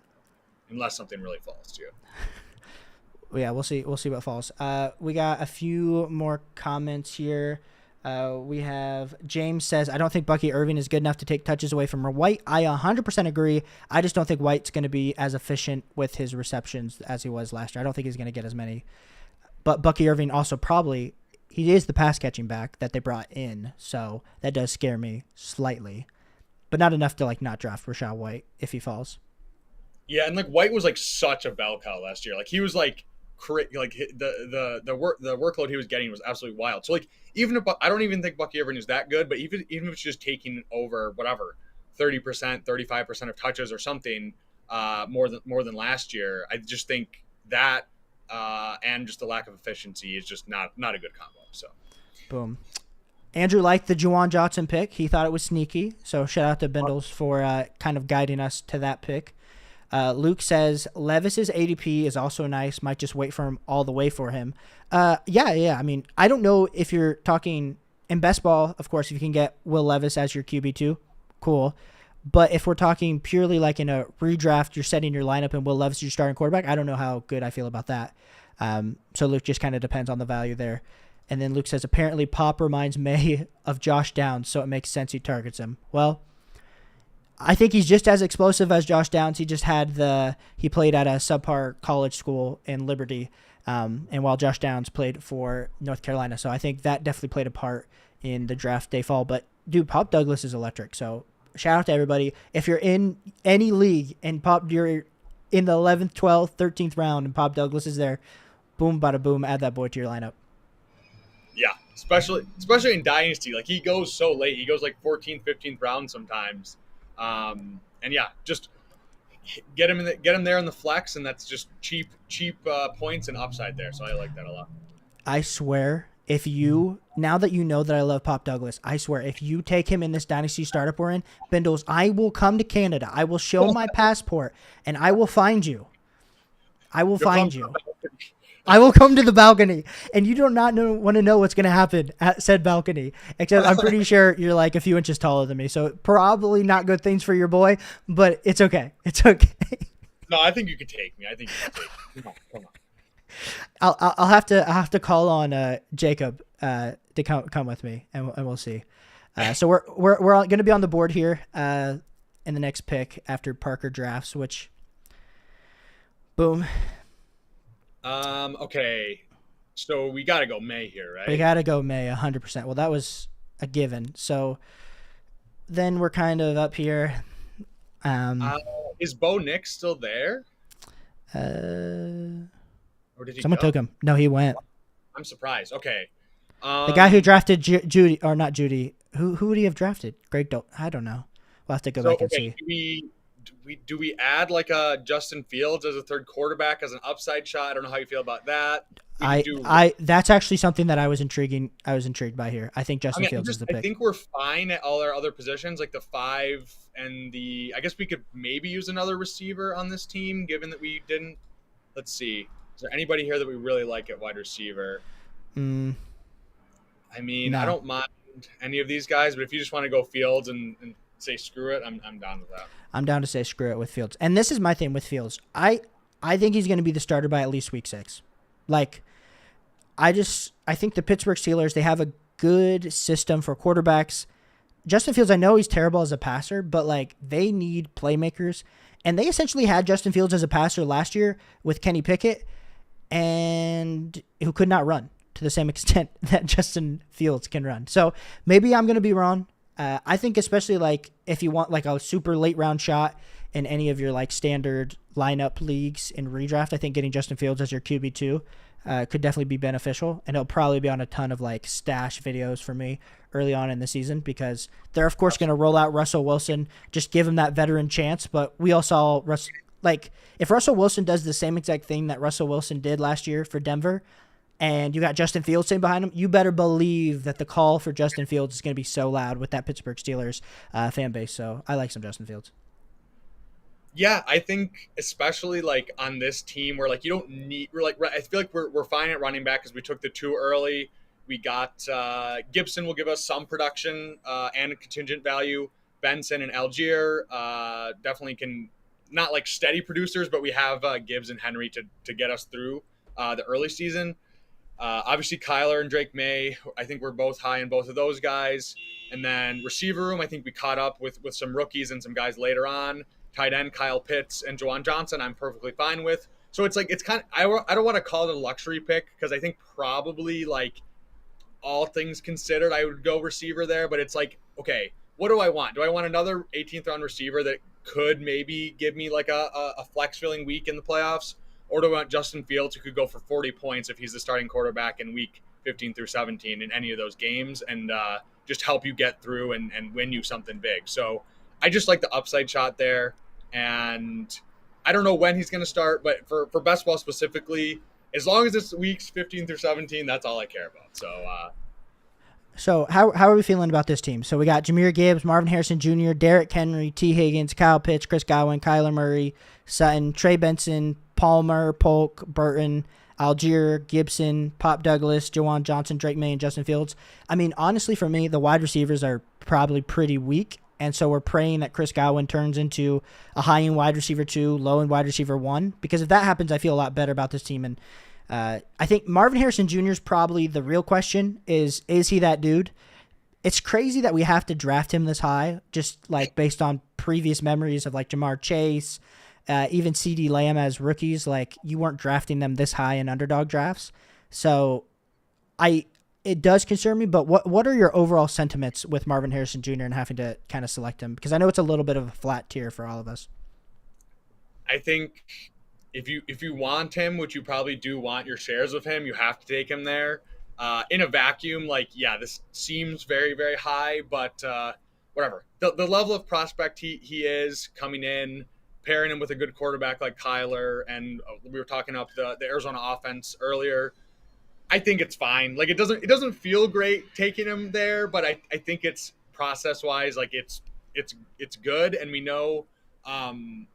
unless something really falls to you. Yeah, we'll see. We'll see what falls. We got a few more comments here. We have James says, I don't think Bucky Irving is good enough to take touches away from White. I 100% agree. I just don't think White's going to be as efficient with his receptions as he was last year. I don't think he's going to get as many. But Bucky Irving also probably, he is the pass catching back that they brought in. So that does scare me slightly. But not enough to like not draft Rachaad White if he falls. Yeah, and like White was like such a bell cow last year. Like he was like the workload he was getting was absolutely wild. So like even if I don't even think Bucky Irving is that good, but even if it's just taking over whatever 30%, 35% of touches or something more than last year, I just think that and just the lack of efficiency is just not a good combo. So boom. Andrew liked the Juwan Johnson pick. He thought it was sneaky. So shout out to Bindles for kind of guiding us to that pick. Luke says Levis's ADP is also nice. Might just wait for him all the way for him. Yeah. I mean, I don't know if you're talking in best ball. Of course, if you can get Will Levis as your QB2, cool. But if we're talking purely like in a redraft, you're setting your lineup and Will Levis is your starting quarterback. I don't know how good I feel about that. So Luke just kind of depends on the value there. And then Luke says, apparently Pop reminds May of Josh Downs, so it makes sense he targets him. Well, I think he's just as explosive as Josh Downs. He just he played at a subpar college school in Liberty, and while Josh Downs played for North Carolina. So I think that definitely played a part in the draft day fall. But, dude, Pop Douglas is electric. So shout out to everybody. If you're in any league and you're in the 11th, 12th, 13th round and Pop Douglas is there, boom, bada boom, add that boy to your lineup. Yeah, especially in Dynasty. Like, he goes so late. He goes, like, 14th, 15th round sometimes. And, yeah, just get him there in the flex, and that's just cheap points and upside there. So I like that a lot. I swear, now that you know that I love Pop Douglas, I swear, if you take him in this Dynasty startup we're in, Bindles, I will come to Canada. I will show my passport, and I will find you. I will find you. I will come to the balcony, and you do not want to know what's going to happen at said balcony, except I'm pretty sure you're like a few inches taller than me, so probably not good things for your boy, but it's okay. It's okay. No, I think you can take me. Come on. I'll have to call on Jacob to come with me, and we'll see. So we're going to be on the board here in the next pick after Parker drafts, which boom. Okay. So we got to go May here, right? We got to go May 100%. Well, that was a given. So then we're kind of up here. Is Bo Nix still there? Or did he someone took him? No, he went. I'm surprised. Okay. The guy who drafted Judy, or not Judy, who would he have drafted? I don't know. We'll have to go back and see. Do we add like a Justin Fields as a third quarterback as an upside shot? I don't know how you feel about that. That's actually something that I was intrigued by here. I think Justin Fields is the pick. I think we're fine at all our other positions, like the 5 and the. I guess we could maybe use another receiver on this team, given that we didn't. Let's see. Is there anybody here that we really like at wide receiver? I mean, no. I don't mind any of these guys, but if you just want to go Fields and say screw it, I'm down with that. I'm down to say screw it with Fields. And this is my thing with Fields. I think he's going to be the starter by at least week 6. Like, I think the Pittsburgh Steelers, they have a good system for quarterbacks. Justin Fields, I know he's terrible as a passer, but like they need playmakers. And they essentially had Justin Fields as a passer last year with Kenny Pickett, and who could not run to the same extent that Justin Fields can run. So maybe I'm going to be wrong. I think especially like if you want like a super late round shot in any of your like standard lineup leagues in redraft, I think getting Justin Fields as your QB2 could definitely be beneficial, and it'll probably be on a ton of like stash videos for me early on in the season because they're of course going to roll out Russell Wilson, just give him that veteran chance. But we all saw like if Russell Wilson does the same exact thing that Russell Wilson did last year for Denver, and you got Justin Fields sitting behind him, you better believe that the call for Justin Fields is going to be so loud with that Pittsburgh Steelers fan base. So I like some Justin Fields. Yeah, I think especially like on this team where like you don't need, we're like, I feel like we're fine at running back because we took the 2 early. We got Gibson will give us some production and a contingent value. Benson and Algier definitely can, not like steady producers, but we have Gibbs and Henry to get us through the early season. Obviously, Kyler and Drake May, I think we're both high in both of those guys. And then receiver room, I think we caught up with some rookies and some guys later on. Tight end, Kyle Pitts and Juwan Johnson, I'm perfectly fine with. So it's like, it's kind of, I don't want to call it a luxury pick because I think probably like all things considered, I would go receiver there. But it's like, okay, what do I want? Do I want another 18th round receiver that could maybe give me like a flex filling week in the playoffs? Or do I want Justin Fields who could go for 40 points if he's the starting quarterback in week 15 through 17 in any of those games and just help you get through and win you something big? So I just like the upside shot there. And I don't know when he's going to start, but for best ball specifically, as long as it's weeks 15 through 17, that's all I care about. So how are we feeling about this team? So we got Jahmyr Gibbs, Marvin Harrison Jr., Derrick Henry, T. Higgins, Kyle Pitts, Chris Godwin, Kyler Murray, Sutton, Trey Benson, Palmer, Polk, Burton, Algier, Gibson, Pop Douglas, Juwan Johnson, Drake May, and Justin Fields. I mean, honestly, for me, the wide receivers are probably pretty weak. And so we're praying that Chris Godwin turns into a high-end wide receiver 2, low-end wide receiver 1. Because if that happens, I feel a lot better about this team. And I think Marvin Harrison Jr. is probably the real question. Is he that dude? It's crazy that we have to draft him this high, just like based on previous memories of like Jamar Chase, even CeeDee Lamb as rookies. Like you weren't drafting them this high in underdog drafts. So it does concern me, but what are your overall sentiments with Marvin Harrison Jr. and having to kind of select him? Because I know it's a little bit of a flat tier for all of us. I think if you want him, which you probably do want your shares of him, you have to take him there. In a vacuum, like, yeah, this seems very, very high, but whatever. The level of prospect he is coming in, pairing him with a good quarterback like Kyler, and we were talking up the Arizona offense earlier, I think it's fine. Like it doesn't feel great taking him there, but I think it's process wise, like it's good. And we know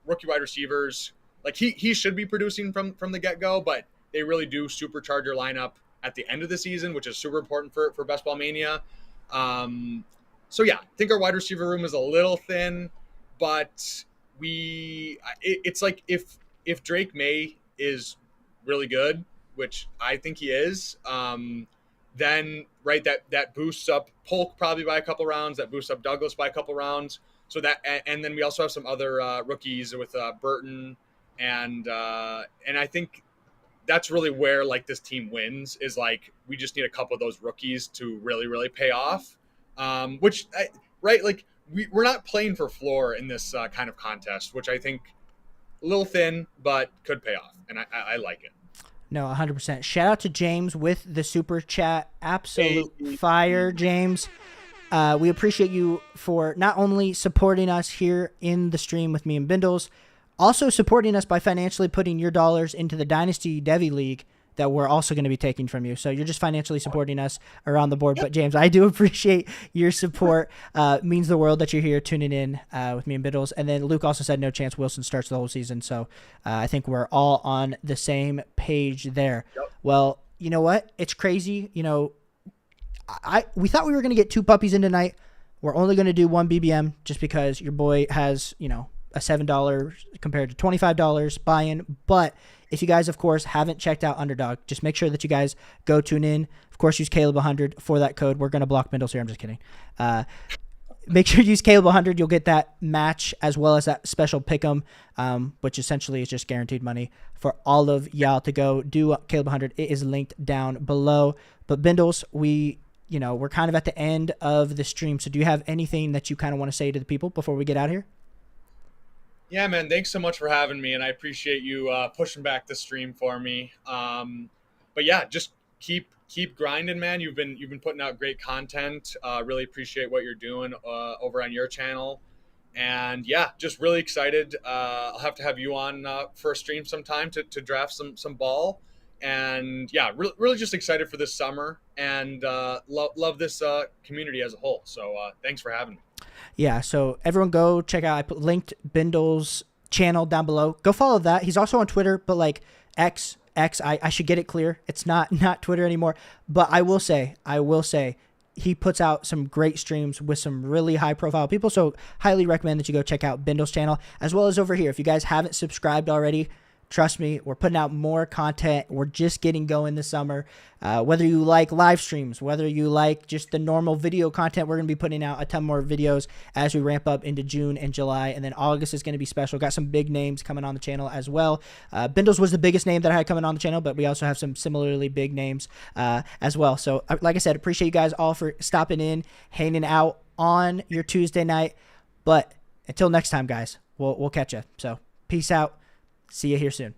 rookie wide receivers, like he should be producing from the get go, but they really do supercharge your lineup at the end of the season, which is super important for Best Ball Mania. So yeah, I think our wide receiver room is a little thin, but it's like if Drake May is really good, which I think he is, then right that boosts up Polk probably by a couple rounds, that boosts up Douglas by a couple rounds. So that, and then we also have some other rookies with Burton and I think that's really where like this team wins, is like we just need a couple of those rookies to really, really pay off. Right, like we're not playing for floor in this kind of contest, which I think a little thin, but could pay off, and I like it. No, 100%. Shout out to James with the super chat. Absolute fire, James. We appreciate you for not only supporting us here in the stream with me and Bindles, also supporting us by financially putting your dollars into the Dynasty Devy League that we're also going to be taking from you. So you're just financially supporting us around the board. But James, I do appreciate your support. Means the world that you're here tuning in with me and Biddles. And then Luke also said no chance Wilson starts the whole season. So I think we're all on the same page there. Yep. Well, you know what? It's crazy. You know, we thought we were going to get 2 puppies in tonight. We're only going to do 1 BBM just because your boy has, you know, a $7 compared to $25 buy-in. But if you guys, of course, haven't checked out Underdog, just make sure that you guys go tune in. Of course, use Caleb100 for that code. We're going to block Bindles here. I'm just kidding. Make sure you use Caleb100. You'll get that match as well as that special pick'em, which essentially is just guaranteed money for all of y'all to go do Caleb100. It is linked down below. But Bindles, we're kind of at the end of the stream. So do you have anything that you kind of want to say to the people before we get out of here? Yeah, man, thanks so much for having me, and I appreciate you pushing back the stream for me. But yeah, just keep grinding, man. You've been putting out great content. Really appreciate what you're doing over on your channel, and yeah, just really excited. I'll have to have you on for a stream sometime to draft some ball, and yeah, really just excited for this summer, and love this community as a whole. So thanks for having me. Yeah, so everyone go check out. I linked Bindle's channel down below. Go follow that. He's also on Twitter, but like X, I should get it clear. It's not Twitter anymore. But I will say, he puts out some great streams with some really high profile people. So highly recommend that you go check out Bindle's channel, as well as over here. If you guys haven't subscribed already, trust me, we're putting out more content. We're just getting going this summer. Whether you like live streams, whether you like just the normal video content, we're going to be putting out a ton more videos as we ramp up into June and July. And then August is going to be special. Got some big names coming on the channel as well. Bindles was the biggest name that I had coming on the channel, but we also have some similarly big names as well. So like I said, appreciate you guys all for stopping in, hanging out on your Tuesday night. But until next time, guys, we'll catch you. So peace out. See you here soon.